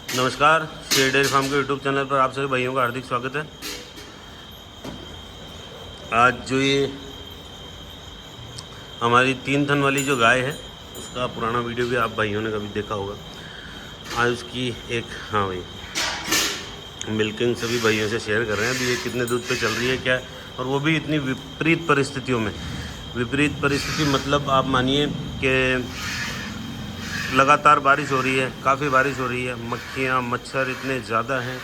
नमस्कार, शेर dairy farm के यूट्यूब चैनल पर आप सभी भाइयों का हार्दिक स्वागत है। आज जो ये हमारी 3 थन वाली जो गाय है उसका पुराना वीडियो भी आप भाइयों ने कभी देखा होगा। आज उसकी एक भाई मिल्किंग सभी भाइयों से शेयर कर रहे हैं। अभी ये कितने दूध पे चल रही है क्या है, और वो भी इतनी विपरीत परिस्थितियों में। विपरीत परिस्थिति मतलब आप मानिए कि लगातार बारिश हो रही है, काफ़ी बारिश हो रही है, मक्खियाँ मच्छर इतने ज़्यादा हैं,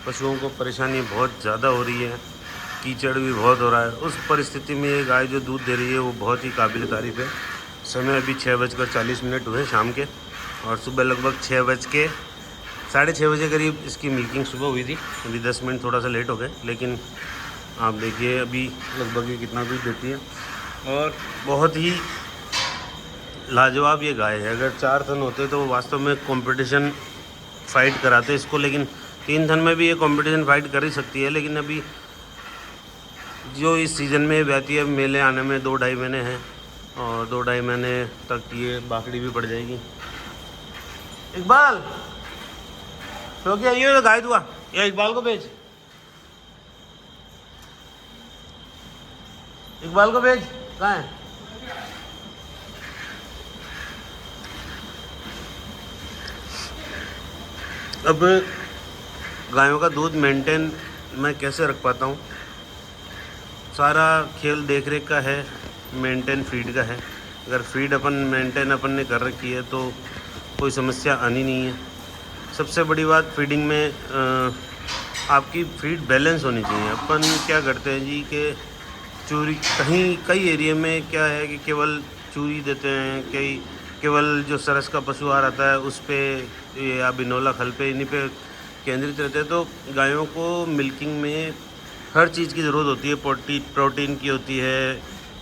पशुओं को परेशानी बहुत ज़्यादा हो रही है, कीचड़ भी बहुत हो रहा है। उस परिस्थिति में ये गाय जो दूध दे रही है वो बहुत ही काबिल तारीफ़ है। समय अभी 6:40 हुए शाम के, और सुबह लगभग 6:30 बजे करीब इसकी मिल्किंग सुबह हुई थी। अभी 10 मिनट थोड़ा सा लेट हो गए, लेकिन आप देखिए अभी लगभग ये कितना दूध देती है, और बहुत ही लाजवाब ये गाय है। अगर 4 थन होते तो वास्तव में कंपटीशन फाइट कराते इसको, लेकिन 3 थन में भी ये कंपटीशन फाइट कर ही सकती है। लेकिन अभी जो इस सीज़न में ब्याती है, मेले आने में 2-2.5 महीने हैं, और 2-2.5 महीने तक ये बाकड़ी भी पड़ जाएगी। इकबाल तो क्या ये गाय दुआ या इकबाल को भेज, इकबाल को भेज, कहाँ है? अब गायों का दूध मेंटेन मैं कैसे रख पाता हूँ? सारा खेल देख रेख का है, मेंटेन फीड का है। अगर फीड अपन ने कर रखी है तो कोई समस्या आनी नहीं है। सबसे बड़ी बात फीडिंग में आपकी फीड बैलेंस होनी चाहिए। अपन क्या करते हैं जी कि चूरी, कई एरिया में क्या है कि केवल चूरी देते हैं, केवल जो सरस का पशुआहार आता है उस पर या बिनोला खल पे, इन्हीं पे केंद्रित रहते हैं। तो गायों को मिल्किंग में हर चीज़ की ज़रूरत होती है। प्रोटीन की होती है,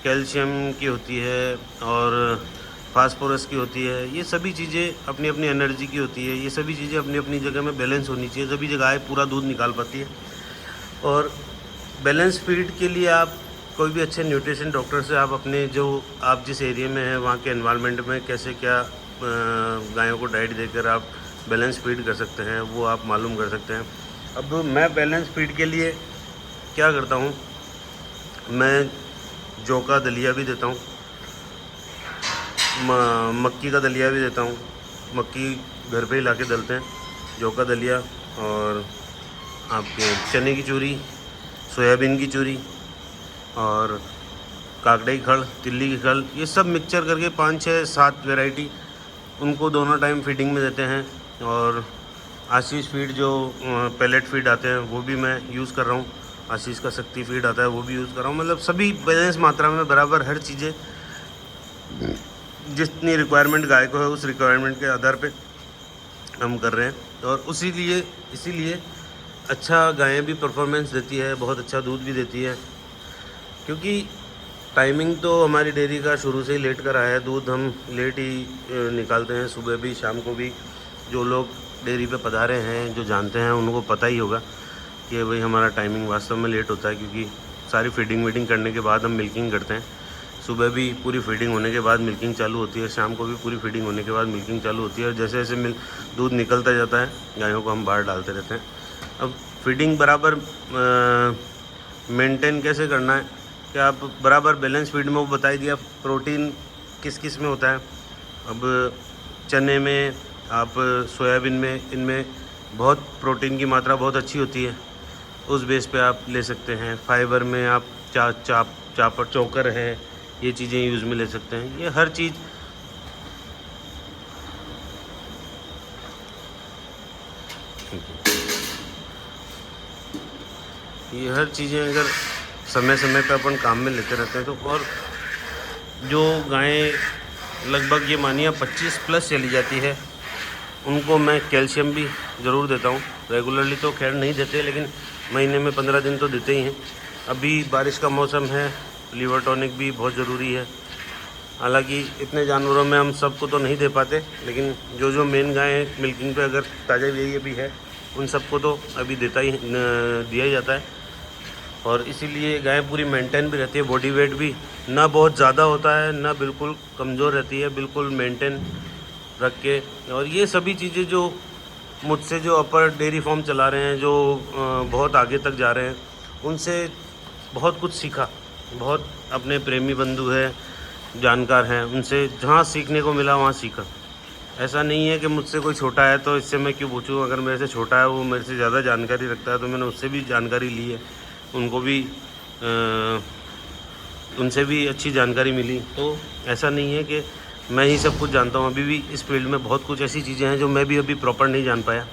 कैल्शियम की होती है, और फास्फोरस की होती है। ये सभी चीज़ें अपनी अपनी एनर्जी की होती है। ये सभी चीज़ें अपनी अपनी जगह में बैलेंस होनी चाहिए, तभी गाय पूरा दूध निकाल पाती है। और बैलेंस फीड के लिए आप कोई भी अच्छे न्यूट्रिशन डॉक्टर से आप अपने जो आप जिस एरिया में हैं वहाँ के एनवायरनमेंट में कैसे क्या गायों को डाइट देकर आप बैलेंस फीड कर सकते हैं वो आप मालूम कर सकते हैं। अब मैं बैलेंस फीड के लिए क्या करता हूँ, मैं जौ का दलिया भी देता हूँ, मक्की का दलिया भी देता हूँ। मक्की घर पे ही ला के दलते हैं, जौ का दलिया, और आपके चने की चूरी, सोयाबीन की चूरी, और काकड़े की खल, तिल्ली की खल, ये सब मिक्सचर करके 5-6-7 वैरायटी उनको दोनों टाइम फीडिंग में देते हैं। और आशीष फीड जो पैलेट फीड आते हैं वो भी मैं यूज़ कर रहा हूँ। आशीष का शक्ति फीड आता है वो भी यूज़ कर रहा हूँ। मतलब सभी बैलेंस मात्रा में बराबर हर चीज़ें जितनी रिक्वायरमेंट गाय को है उस रिक्वायरमेंट के आधार पे हम कर रहे हैं। और इसीलिए अच्छा गायें भी परफॉर्मेंस देती है, बहुत अच्छा दूध भी देती है। क्योंकि टाइमिंग तो हमारी डेयरी का शुरू से ही लेट कर आया है। दूध हम लेट ही निकालते हैं, सुबह भी शाम को भी। जो लोग डेयरी पे पधारे हैं, जो जानते हैं, उनको पता ही होगा कि भाई हमारा टाइमिंग वास्तव में लेट होता है, क्योंकि सारी फीडिंग वीडिंग करने के बाद हम मिल्किंग करते हैं। सुबह भी पूरी फीडिंग होने के बाद मिल्किंग चालू होती है, शाम को भी पूरी फीडिंग होने के बाद मिल्किंग चालू होती है। और जैसे जैसे दूध निकलता जाता है गायों को हम बाहर डालते रहते हैं। अब फीडिंग बराबर मेंटेन कैसे करना है कि आप बराबर बैलेंस फीड में वो बता ही दिया प्रोटीन किस किस में होता है। अब चने में, आप सोयाबीन में, इनमें बहुत प्रोटीन की मात्रा बहुत अच्छी होती है, उस बेस पे आप ले सकते हैं। फाइबर में आप चापर चोकर है, ये चीज़ें यूज़ में ले सकते हैं। ये हर चीज़ अगर समय समय पे अपन काम में लेते रहते हैं तो। और जो गायें लगभग ये मानिए 25+ चली जाती है, उनको मैं कैल्शियम भी ज़रूर देता हूँ। रेगुलरली तो खैर नहीं देते, लेकिन महीने में 15 दिन तो देते ही हैं। अभी बारिश का मौसम है, लीवर टॉनिक भी बहुत ज़रूरी है। हालांकि इतने जानवरों में हम सबको तो नहीं दे पाते, लेकिन जो मेन गायें मिल्किंग पे अगर ताज़ा ये भी है, उन सबको तो अभी दिया ही जाता है। और इसीलिए गाय पूरी मेंटेन भी रहती है। बॉडी वेट भी ना बहुत ज़्यादा होता है, ना बिल्कुल कमज़ोर रहती है, बिल्कुल मेंटेन रख के। और ये सभी चीज़ें जो मुझसे जो अपर डेयरी फार्म चला रहे हैं, जो बहुत आगे तक जा रहे हैं, उनसे बहुत कुछ सीखा। बहुत अपने प्रेमी बंधु है, जानकार हैं, उनसे जहाँ सीखने को मिला वहाँ सीखा। ऐसा नहीं है कि मुझसे कोई छोटा है तो इससे मैं क्यों पूछूं। अगर मेरे से छोटा है, वो मेरे से ज़्यादा जानकारी रखता है, तो मैंने उससे भी जानकारी ली है, उनको भी उनसे भी अच्छी जानकारी मिली। तो ऐसा नहीं है कि मैं ही सब कुछ जानता हूँ। अभी भी इस फील्ड में बहुत कुछ ऐसी चीज़ें हैं जो मैं भी अभी प्रॉपर नहीं जान पाया,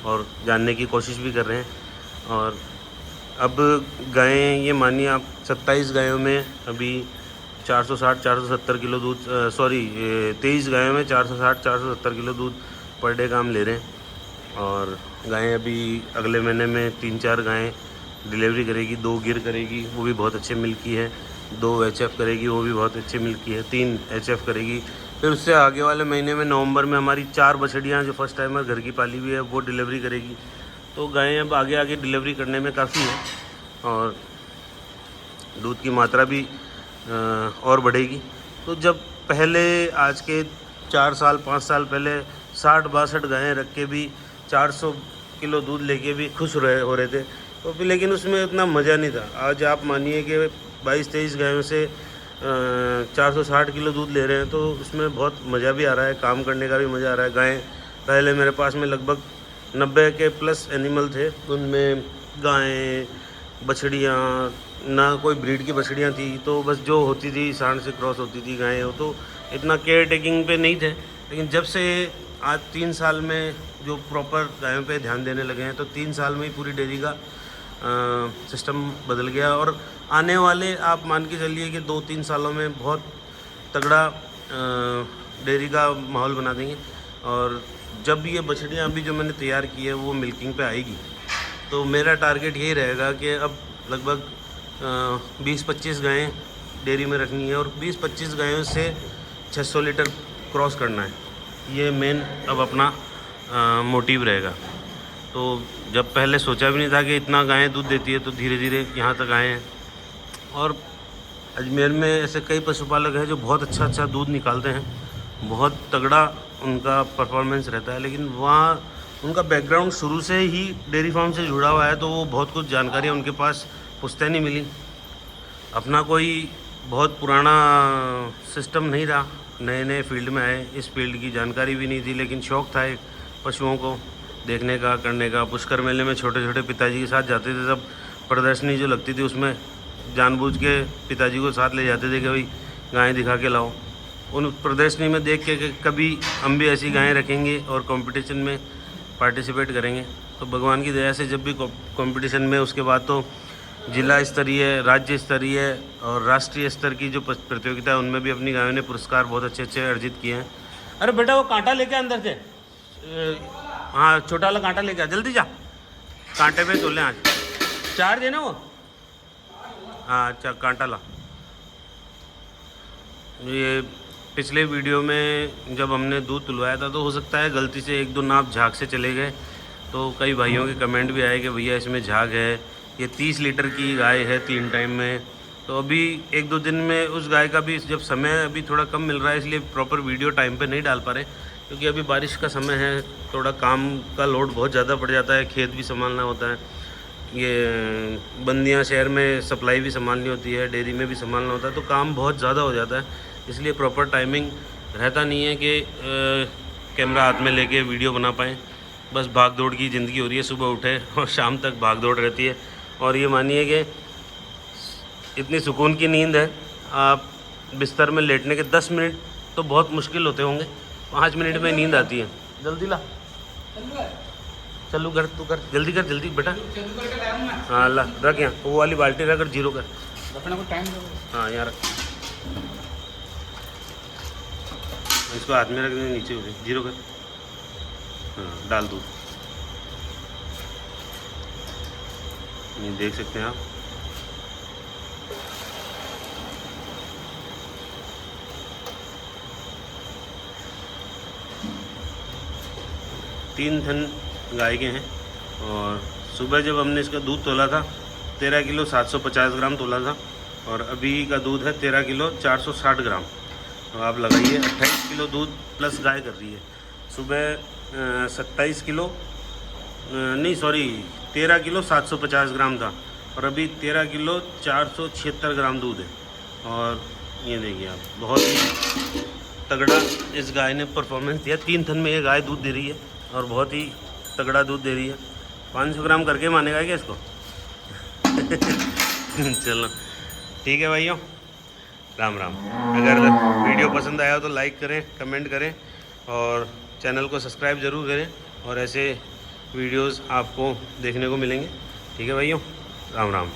और जानने की कोशिश भी कर रहे हैं। और अब गायें, ये मानिए आप 27 गायों में अभी 460-470 किलो दूध, 23 गायों में 460-470 किलो दूध पर डे का हम ले रहे हैं। और गायें अभी अगले महीने में 3-4 गायें डिलीवरी करेगी, 2 गिर करेगी, वो भी बहुत अच्छे मिल्क की है, 2 HF करेगी, वो भी बहुत अच्छे मिल्क की है, 3 HF करेगी। फिर उससे आगे वाले महीने में नवंबर में हमारी 4 बछड़ियाँ जो फर्स्ट टाइमर घर की पाली हुई है वो डिलीवरी करेगी। तो गायें अब आगे आगे डिलीवरी करने में काफ़ी है, और दूध की मात्रा भी और बढ़ेगी। तो जब पहले, आज के 4 साल 5 साल पहले 60-62 गायें रख के भी 400 किलो दूध लेके भी खुश हो रहे थे, तो फिर लेकिन उसमें उतना मज़ा नहीं था। आज आप मानिए कि 22-23 गायों से 460 किलो दूध ले रहे हैं, तो उसमें बहुत मज़ा भी आ रहा है, काम करने का भी मज़ा आ रहा है। गायें पहले मेरे पास में लगभग 90 के प्लस एनिमल थे, उनमें गायें, बछड़ियाँ, ना कोई ब्रीड की बछड़ियाँ थी, तो बस जो होती थी सांड से क्रॉस होती थी गायें, वो तो इतना केयर टेकिंग पे नहीं थे। लेकिन जब से आज 3 साल में जो प्रॉपर गायों पे ध्यान देने लगे हैं, तो 3 साल में ही पूरी डेयरी का सिस्टम बदल गया। और आने वाले आप मान के चलिए कि 2-3 सालों में बहुत तगड़ा डेयरी का माहौल बना देंगे। और जब ये बछड़ियाँ अभी जो मैंने तैयार की है वो मिल्किंग पे आएगी, तो मेरा टारगेट यही रहेगा कि अब लगभग 20-25 गायें डेयरी में रखनी है, और 20-25 गायों से 600 लीटर क्रॉस करना है। ये मेन अब अपना मोटिव रहेगा। तो जब पहले सोचा भी नहीं था कि इतना गायें दूध देती है, तो धीरे धीरे यहाँ तक आए हैं। और अजमेर में ऐसे कई पशुपालक हैं जो बहुत अच्छा दूध निकालते हैं, बहुत तगड़ा उनका परफॉर्मेंस रहता है, लेकिन वहाँ उनका बैकग्राउंड शुरू से ही डेयरी फार्म से जुड़ा हुआ है, तो वो बहुत कुछ जानकारियाँ उनके पास पुश्तैनी मिली। अपना कोई बहुत पुराना सिस्टम नहीं रहा, नए फील्ड में आए, इस फील्ड की जानकारी भी नहीं थी, लेकिन शौक़ था एक पशुओं को देखने का, करने का। पुष्कर मेले में छोटे छोटे पिताजी के साथ जाते थे, तब प्रदर्शनी जो लगती थी उसमें जानबूझ के पिताजी को साथ ले जाते थे कि भाई गायें दिखा के लाओ। उन प्रदर्शनी में देख के कभी हम भी ऐसी गायें रखेंगे और कंपटीशन में पार्टिसिपेट करेंगे। तो भगवान की दया से जब भी कंपटीशन में, उसके बाद तो जिला स्तरीय, राज्य स्तरीय और राष्ट्रीय स्तर की जो प्रतियोगिता है, उनमें भी अपनी गायों ने पुरस्कार बहुत अच्छे अर्जित किए हैं। अरे बेटा वो कांटा लेके अंदर से, हाँ छोटा वाला कांटा लेके आ, जल्दी जा, कांटे पे तोले आज। चार्ज है ना वो? हाँ अच्छा, कांटा ला। ये पिछले वीडियो में जब हमने दूध तुलवाया था, तो हो सकता है गलती से 1-2 नाप झाग से चले गए, तो कई भाइयों के कमेंट भी आए कि भैया इसमें झाग है, ये 30 लीटर की गाय है 3 टाइम में। तो अभी 1-2 दिन में उस गाय का भी, जब समय अभी थोड़ा कम मिल रहा है, इसलिए प्रॉपर वीडियो टाइम पे नहीं डाल पा रहे, क्योंकि अभी बारिश का समय है, थोड़ा काम का लोड बहुत ज़्यादा पड़ जाता है, खेत भी संभालना होता है, ये बंदियाँ शहर में सप्लाई भी संभालनी होती है, डेयरी में भी संभालना होता है, तो काम बहुत ज़्यादा हो जाता है। इसलिए प्रॉपर टाइमिंग रहता नहीं है कि कैमरा हाथ में लेके वीडियो बना पाएँ। बस भाग दौड़ की ज़िंदगी हो रही है, सुबह उठे और शाम तक भाग दौड़ रहती है। और ये मानिए कि इतनी सुकून की नींद है, आप बिस्तर में लेटने के 10 मिनट तो बहुत मुश्किल होते होंगे, 5 मिनट में नींद आती है। जल्दी ला, चलू कर, तू कर, जल्दी कर, जल्दी बेटा। हाँ ला, रख यहाँ, वो वाली बाल्टी रख कर, जीरो कर, रखने को टाइम। हाँ यहाँ रख, इसको हाथ में रख दे, नीचे उठे, जीरो कर। हाँ डाल दूध, ये देख सकते हैं आप। तीन थन गाय के हैं, और सुबह जब हमने इसका दूध तोला था 13 किलो 750 ग्राम तोला था, और अभी का दूध है 13 किलो 460 ग्राम। तो आप लगाइए 28 किलो दूध प्लस गाय कर रही है। सुबह 27 किलो नहीं सॉरी 13 किलो 750 ग्राम था और अभी 13 किलो 476 ग्राम दूध है। और ये देखिए आप, बहुत ही तगड़ा इस गाय ने परफॉर्मेंस दिया। 3 थन में ये गाय दूध दे रही है और बहुत ही तगड़ा दूध दे रही है। 500 ग्राम करके मानेगा क्या इसको? चलो ठीक है भाइयों, राम राम। अगर वीडियो पसंद आया हो तो लाइक करें, कमेंट करें और चैनल को सब्सक्राइब ज़रूर करें और ऐसे वीडियोस आपको देखने को मिलेंगे। ठीक है भाइयों, राम राम।